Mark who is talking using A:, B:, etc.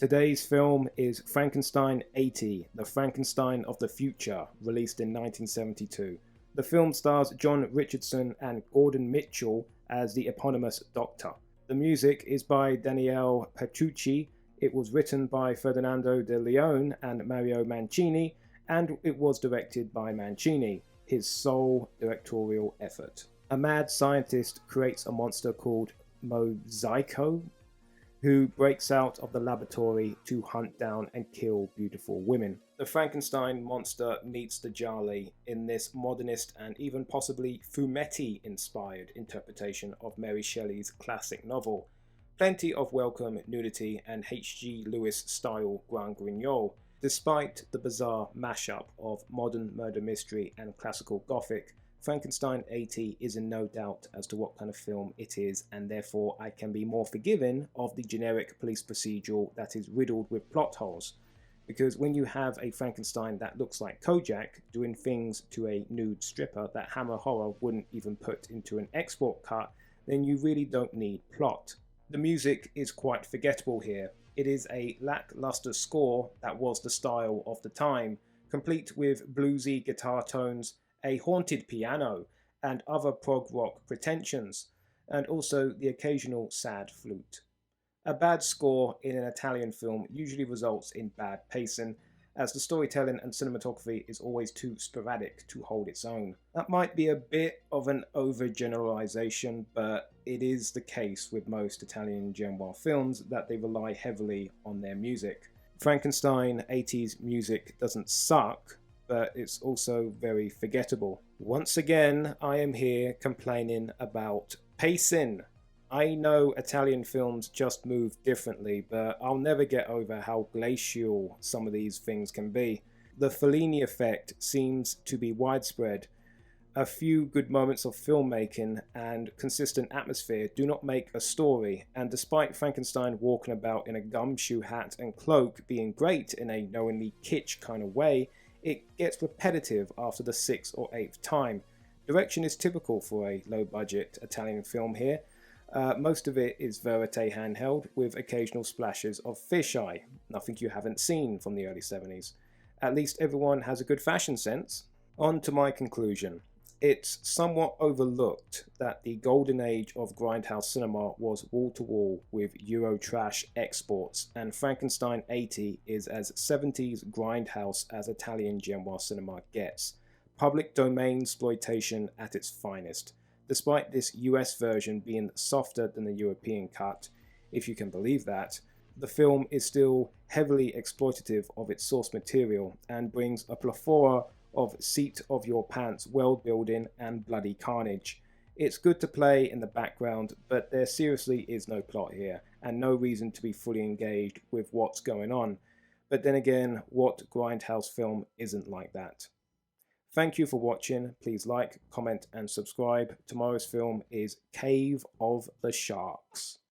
A: Today's film is Frankenstein 80, The Frankenstein of the Future, released in 1972. The film stars John Richardson and Gordon Mitchell as the eponymous Doctor. The music is by Daniele Petrucci. It was written by Ferdinando de Leon and Mario Mancini, and it was directed by Mancini, his sole directorial effort. A mad scientist creates a monster called Mosaico, who breaks out of the laboratory to hunt down and kill beautiful women. The Frankenstein monster meets the Jali in this modernist and even possibly Fumetti-inspired interpretation of Mary Shelley's classic novel. Plenty of welcome nudity and H.G. Lewis-style Grand Guignol. Despite the bizarre mashup of modern murder mystery and classical Gothic, Frankenstein 80 is in no doubt as to what kind of film it is, and therefore I can be more forgiving of the generic police procedural that is riddled with plot holes. Because when you have a Frankenstein that looks like Kojak doing things to a nude stripper that Hammer Horror wouldn't even put into an export cut, then you really don't need plot. The music is quite forgettable here. It is a lackluster score that was the style of the time, complete with bluesy guitar tones, a haunted piano, and other prog rock pretensions, and also the occasional sad flute. A bad score in an Italian film usually results in bad pacing, as the storytelling and cinematography is always too sporadic to hold its own. That might be a bit of an overgeneralization, but it is the case with most Italian genre films that they rely heavily on their music. Frankenstein 80s music doesn't suck, but it's also very forgettable. Once again, I am here complaining about pacing. I know Italian films just move differently, but I'll never get over how glacial some of these things can be. The Fellini effect seems to be widespread. A few good moments of filmmaking and consistent atmosphere do not make a story, and despite Frankenstein walking about in a gumshoe hat and cloak being great in a knowingly kitsch kind of way, it gets repetitive after the 6th or 8th time. Direction is typical for a low-budget Italian film here. Most of it is verite handheld, with occasional splashes of fisheye, nothing you haven't seen from the early 70s. At least everyone has a good fashion sense. On to my conclusion. It's somewhat overlooked that the golden age of grindhouse cinema was wall-to-wall with Eurotrash exports, and Frankenstein 80 is as 70s grindhouse as Italian genre cinema gets. Public domain exploitation at its finest, despite this US version being softer than the European cut, if you can believe that. The film is still heavily exploitative of its source material and brings a plethora of seat-of-your-pants world building and bloody carnage. It's good to play in the background, but there seriously is no plot here, and no reason to be fully engaged with what's going on. But then again, what grindhouse film isn't like that? Thank you for watching. Please like, comment, and subscribe. Tomorrow's film is Cave of the Sharks.